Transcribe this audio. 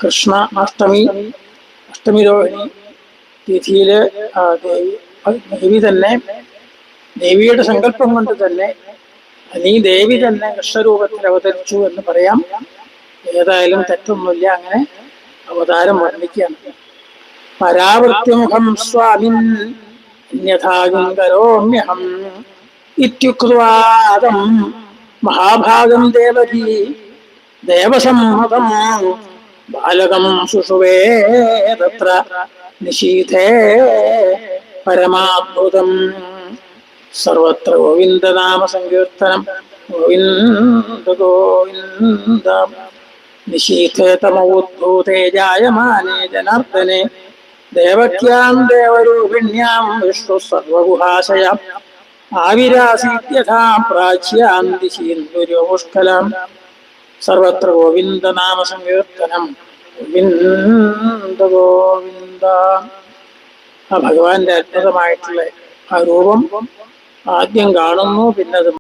കൃഷ്ണ അഷ്ടമി രോഹിണി തിഥിയില് ദേവി തന്നെ, ദേവിയുടെ സങ്കല്പം കൊണ്ട് തന്നെ, നീ ദേവി തന്നെ കൃഷ്ണരൂപത്തിൽ അവതരിച്ചു എന്ന് പറയാം. ഏതായാലും തെറ്റൊന്നുമില്ല. അങ്ങനെ അവതാരം വർണ്ണിക്കുകയാണ്. പരാവൃത്യമുഖം സ്വാമിൻ അന്യഥാ കരോമ്യഹം ഇത്യുക്വാദം മഹാഭാഗം ദേവകീ ദേവസമ്മതം ബാലകം ശുഷുവേ തത്ര നിശീഥേ പരമാദ്ഭുതം. സർവത്ര ഗോവിന്ദനാമ സങ്കീർത്തനം. ഗോവിന്ദ ഗോവിന്ദ. നിശീഥേ തമോദ്ഭൂതേ ജായമാനേ ജനാർദ്ദനെ ദേവക്യാം ദേവരൂപിണ്യാം വിഷ്ണു സർവഗുഹാശയാം ആവിരാസീത്യഥാ പ്രാച്യാം ദിശീന്ദുര്യോഷ്കലാം. സർവത്ര ഗോവിന്ദനാമ സങ്കീർത്തനം. ഗോവിന്ദ ഗോവിന്ദ. ആ ഭഗവാന്റെ അത്ഭുതമായിട്ടുള്ള ആ രൂപം ആദ്യം കാണുന്നു, പിന്നെ അത്